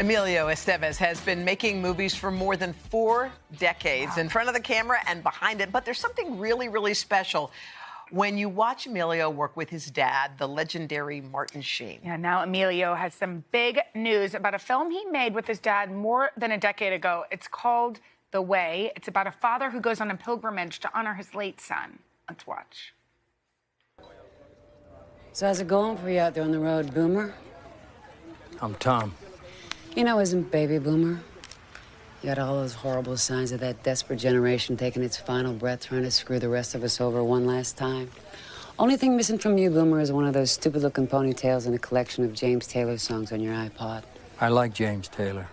Emilio Estevez has been making movies for more than 4 decades, in front of the camera and behind it. But there's something really, really special when you watch Emilio work with his dad, the legendary Martin Sheen. Yeah, now Emilio has some big news about a film he made with his dad more than a decade ago. It's called The Way. It's about a father who goes on a pilgrimage to honor his late son. Let's watch. So how's it going for you out there on the road, Boomer? I'm Tom. You know, isn't Baby Boomer? You got all those horrible signs of that desperate generation taking its final breath, trying to screw the rest of us over one last time. Only thing missing from you, Boomer, is one of those stupid-looking ponytails and a collection of James Taylor songs on your iPod. I like James Taylor,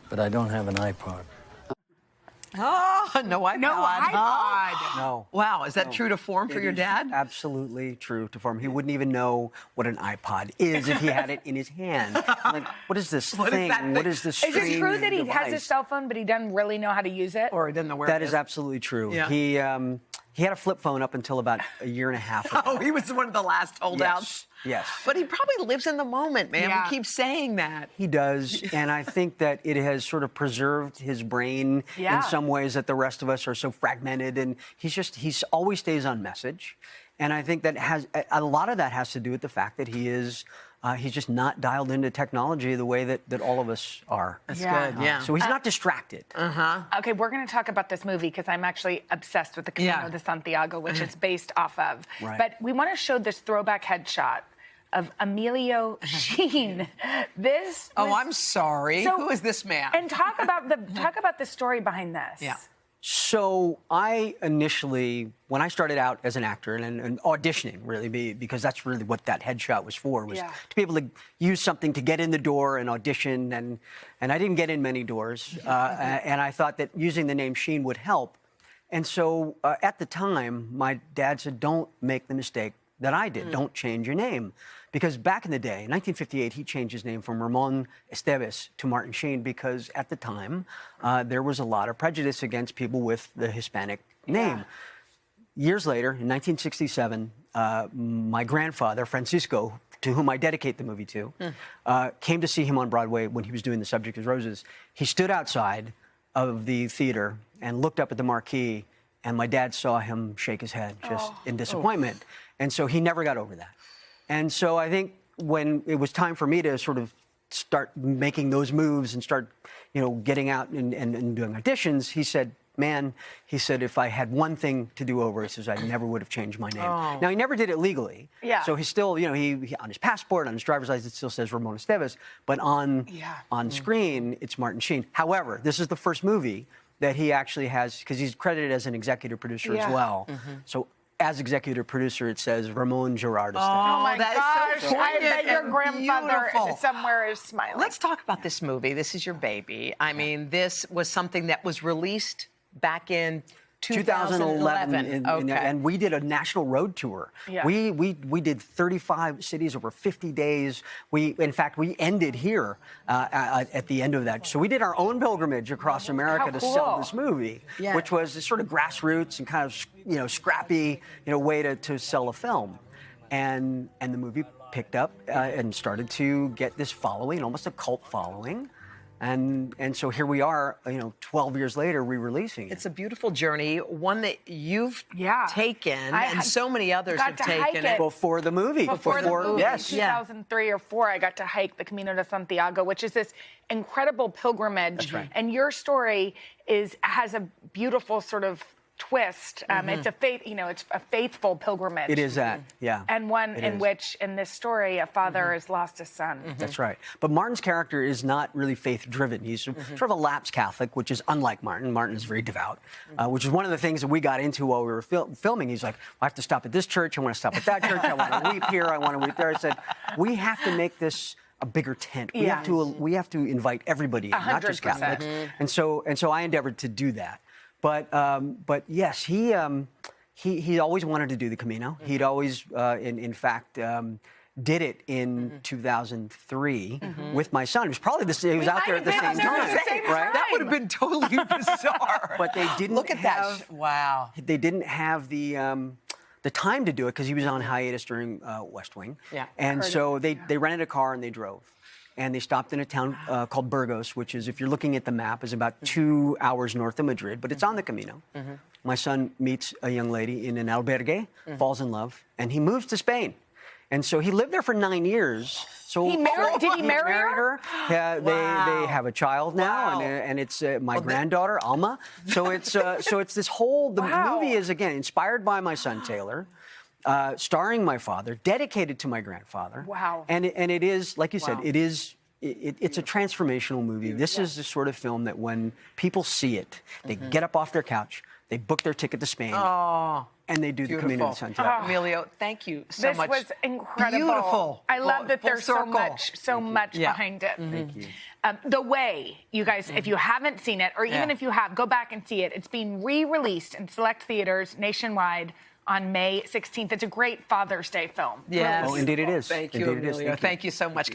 but I don't have an iPod. Oh, no iPod. No iPod. No. Wow, is that true to form for your dad? Absolutely true to form. He wouldn't even know what an iPod is if he had it in his hand. Like, what is this thing? What is this Is it true that he device? has a cell phone, but he doesn't really know how to use it? Or he doesn't know where That it is absolutely true. Yeah. He had a flip phone up until about a year and a half ago. Oh, he was one of the last holdouts. Yes. But he probably lives in the moment, man. Yeah. We keep saying that. He does, and I think that it has sort of preserved his brain Yeah. in some ways that the rest of us are so fragmented, and he's always stays on message. And I think that a lot of that has to do with the fact that he's just not dialed into technology the way that all of us are. That's Yeah. good, yeah. So he's not distracted. Okay, we're going to talk about this movie because I'm actually obsessed with the Camino de Santiago, which it's based off of. Right. But we want to show this throwback headshot of Emilio Sheen. I'm sorry. So- Who is this man? And talk about the story behind this. Yeah. So I initially, when I started out as an actor and auditioning, really, because that's really what that headshot was for, was to be able to use something to get in the door and audition. And I didn't get in many doors. And I thought that using the name Sheen would help. And so at the time, my dad said, don't make the mistake that I did. Don't change your name. Because back in the day, in 1958, he changed his name from Martin Estevez to Martin Sheen because at the time, there was a lot of prejudice against people with the Hispanic name. Years later, in 1967, my grandfather, Francisco, to whom I dedicate the movie to, came to see him on Broadway when he was doing The Subject is Roses. He stood outside of the theater and looked up at the marquee, and my dad saw him shake his head just in disappointment. And so he never got over that. And so I think when it was time for me to sort of start making those moves and start, getting out and doing auditions, he said, if I had one thing to do over, he says, I never would have changed my name. Now, he never did it legally. Yeah. So he's still, he on his passport, on his driver's license, it still says Ramon Estevez. But on screen, it's Martin Sheen. However, this is the first movie that he actually has, because he's credited as an executive producer as well. So as executive producer, it says Ramon Gerard Estevez. Oh my that is gosh! so I bet poignant your and grandfather beautiful. somewhere is smiling. Let's talk about this movie. This is your baby. I mean, this was something that was released back in 2011. And we did a national road tour. Yeah. We did 35 cities over 50 days. In fact, we ended here at the end of that. So we did our own pilgrimage across America to sell this movie, which was this sort of grassroots and kind of scrappy way to sell a film. And the movie picked up and started to get this following, almost a cult following. And so here we are, 12 years later, re-releasing it. It's a beautiful journey, one that you've taken, and so many others have taken it. Before the movie. Before the movie, yes. 2003 or 4, I got to hike the Camino de Santiago, which is this incredible pilgrimage. That's right. And your story has a beautiful sort of twist. It's it's a faithful pilgrimage. It is that, yeah. And one in which, in this story, a father has lost his son. That's right. But Martin's character is not really faith-driven. He's sort of a lapsed Catholic, which is unlike Martin. Martin is very devout, which is one of the things that we got into while we were filming. He's like, I have to stop at this church. I want to stop at that church. I want to weep here. I want to weep there. I said, we have to make this a bigger tent. We have to invite everybody in, not just 100%. Catholics. And so I endeavored to do that. But yes, he always wanted to do the Camino. He'd always, in fact, did it in 2003 with my son. It was probably he was out there at the same time, right? That would have been totally bizarre. But they didn't Look at that. Wow. They didn't have the time to do it because he was on hiatus during West Wing. Yeah. And so they rented a car and they drove. and they stopped in a town called Burgos, which is, if you're looking at the map, is about 2 hours north of Madrid, but it's on the Camino. My son meets a young lady in an albergue, falls in love, and he moves to Spain. And so he lived there for 9 years. So did he marry her? Yeah, they have a child now, and it's my granddaughter Alma. So it's this whole. The movie is again inspired by my son Taylor, starring my father, dedicated to my grandfather. Wow. And it is, like you said, it's a transformational movie. This is the sort of film that when people see it, they get up off their couch, they book their ticket to Spain. And they do the Camino de Santiago. Emilio, thank you so much. This was incredible. Beautiful. I love that there's so much behind it. Thank you. The Way, you guys, if you haven't seen it, or even if you have, go back and see it. It's being re-released in select theaters nationwide on May 16th. It's a great Father's Day film. Yes. Oh, indeed it is. Thank you, Emilio. Thank you so much.